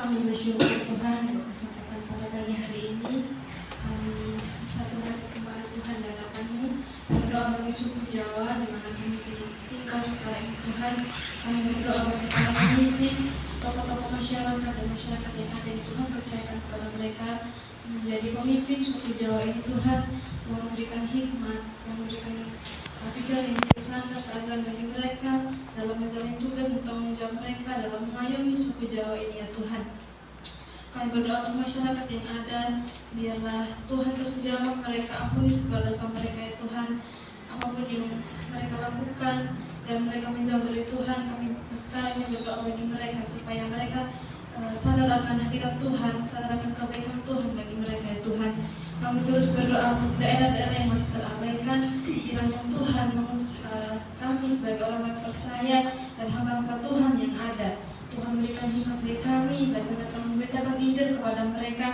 Kami bersyukur Tuhan untuk kesempatan pada pagi hari ini. Kami satu hari kembali Tuhan di hadapan-Mu. Berdoa bagi suku Jawa di mana kami tinggal sekarang ini Tuhan. Kami berdoa bagi para pemimpin, tokoh-tokoh masyarakat dan masyarakat yang ada di Tuhan, percayakan kepada mereka menjadi pemimpin suku Jawa ini Tuhan. Tuhan memberikan hikmat, Tuhan memberikan pikiran yang bijaksana agar bagi mereka dalam menjalani tugas dan tanggung jawab mereka dalam mengayomi suku Jawa ini ya Tuhan. Kami berdoa untuk masyarakat yang ada, biarlah Tuhan terus jawab mereka, ampuni segala dosa mereka ya Tuhan. Apapun yang mereka lakukan dan mereka menjauh dari Tuhan, kami sekarang ini berdoa bagi mereka supaya mereka sadar akan hakikat Tuhan, sadar akan kebaikan Tuhan bagi mereka ya Tuhan. Kami terus berdoa untuk daerah-daerah yang masih terabaikan, kiranya Tuhan mengurus kami sebagai orang yang percaya dan hamba-hamba Tuhan yang ada. Tuhan berikan hikmat bagi kami dan Tuhan membedakan Injil kepada mereka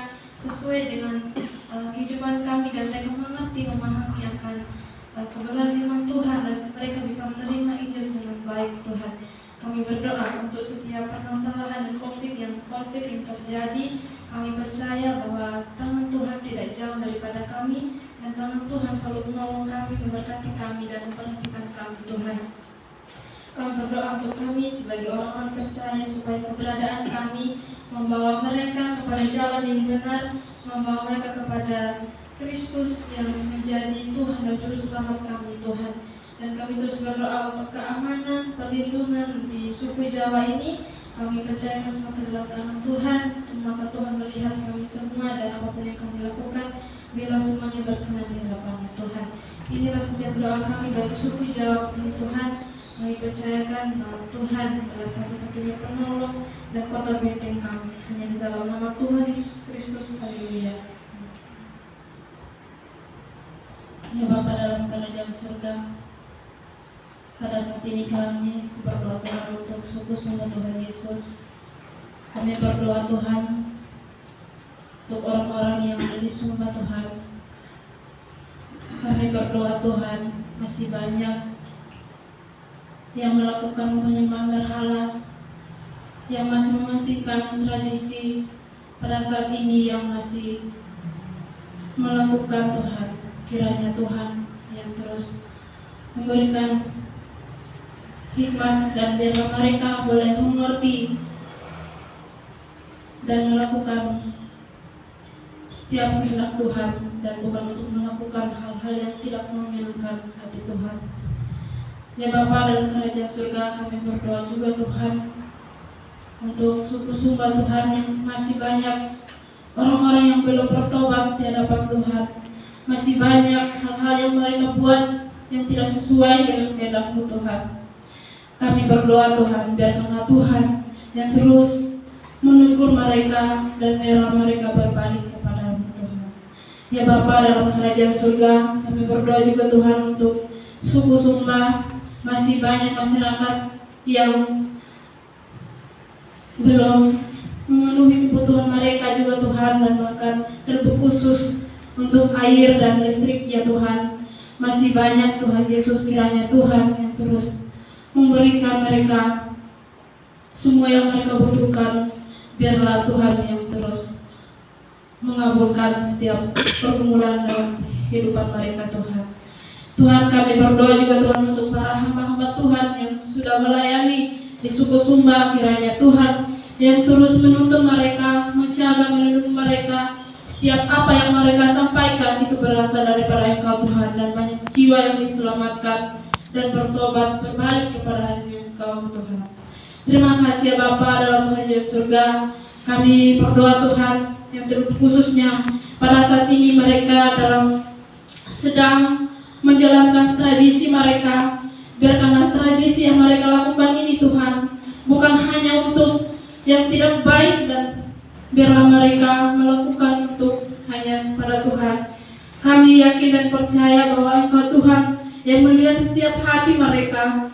sesuai dengan kehidupan kami dan mereka mengerti, memahami akan kebenaran firman Tuhan dan mereka bisa menerima Injil dengan baik Tuhan. Kami berdoa untuk setiap permasalahan dan konflik yang terjadi. Kami percaya bahwa tangan Tuhan tidak jauh daripada kami dan tangan Tuhan selalu menolong kami, memberkati kami dan memperhatikan kami Tuhan. Kami berdoa untuk kami sebagai orang-orang percaya supaya keberadaan kami membawa mereka kepada jalan yang benar, membawa mereka kepada Kristus yang menjadi Tuhan dan Juru Selamat kami Tuhan. Dan kami terus berdoa untuk keamanan, perlindungan di suku Jawa ini. Kami percayakan semua ke dalam tangan Tuhan, maka Tuhan melihat kami semua dan apapun yang kami lakukan, bila semuanya berkenan di hadapan Tuhan. Inilah setiap doa kami bagi suku Jawa ini Tuhan. Kami percayakan bahwa Tuhan adalah satu-satunya penolong dan kota benteng kami. Hanya di dalam nama Tuhan Yesus Kristus. Haleluya. Ya Bapa dalam kerajaan surga, pada saat ini kami berdoa Tuhan untuk suku semua Tuhan Yesus. Kami berdoa Tuhan untuk orang-orang yang ada di Sumba Tuhan. Kami berdoa Tuhan, masih banyak yang melakukan penyembahan berhala, yang masih menghentikan tradisi pada saat ini, yang masih melakukan Tuhan. Kiranya Tuhan yang terus memberikan hikmat dan biarlah mereka boleh mengerti dan melakukan setiap kehendak Tuhan dan bukan untuk melakukan hal-hal yang tidak menyenangkan hati Tuhan. Ya Bapa dalam kerajaan surga, kami berdoa juga Tuhan untuk suku Sumba Tuhan yang masih banyak orang-orang yang belum bertobat di hadapan Tuhan. Masih banyak hal-hal yang mereka buat yang tidak sesuai dengan kehendak-Mu Tuhan. Kami berdoa Tuhan, biarkanlah Tuhan yang terus menegur mereka dan biarlah mereka berbalik kepada-Mu Tuhan. Ya Bapa dalam kerajaan surga, kami berdoa juga Tuhan untuk suku Sumba. Masih banyak masyarakat yang belum memenuhi kebutuhan mereka juga Tuhan, dan bahkan terkhusus untuk air dan listrik ya Tuhan. Masih banyak Tuhan Yesus, kiranya Tuhan yang terus memberikan mereka semua yang mereka butuhkan. Biarlah Tuhan yang terus mengabulkan setiap pergumulan dalam kehidupan mereka Tuhan. Tuhan kami berdoa juga Tuhan untuk para hamba-hamba Tuhan yang sudah melayani di suku Sumba. Kiranya Tuhan yang terus menuntun mereka, menjaga, melindungi mereka. Setiap apa yang mereka sampaikan itu berasal daripada Engkau Tuhan, dan banyak jiwa yang diselamatkan dan bertobat berbalik kepada hanya Engkau Tuhan. Terima kasih ya Bapa dalam kerajaan surga. Kami berdoa Tuhan yang terkhususnya pada saat ini mereka sedang menjalankan tradisi mereka. Biarkanlah tradisi yang mereka lakukan ini Tuhan bukan hanya untuk yang tidak baik, dan biarlah mereka melakukan untuk hanya pada Tuhan. Kami yakin dan percaya bahwa Engkau Tuhan yang melihat setiap hati mereka,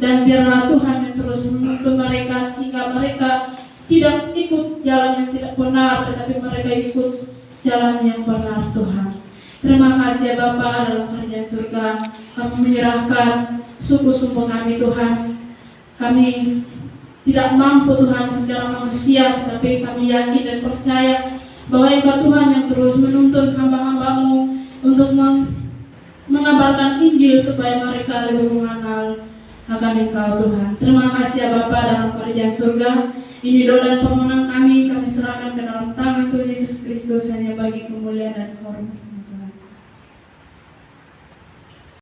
dan biarlah Tuhan yang terus menuntun mereka sehingga mereka tidak ikut jalan yang tidak benar, tetapi mereka ikut jalan yang benar Tuhan. Terima kasih ya Bapa dalam kerajaan surga. Kami menyerahkan suku-suku kami Tuhan. Kami tidak mampu Tuhan secara manusia, tetapi tapi kami yakin dan percaya bahwa Engkau Tuhan yang terus menuntun hamba-hamba-Mu untuk mengabarkan Injil supaya mereka lebih mengenal akan Engkau Tuhan. Terima kasih ya Bapa dalam kerajaan surga. Ini doa dan permohonan kami serahkan ke dalam tangan Tuhan Yesus Kristus hanya bagi kemuliaan dan hormat.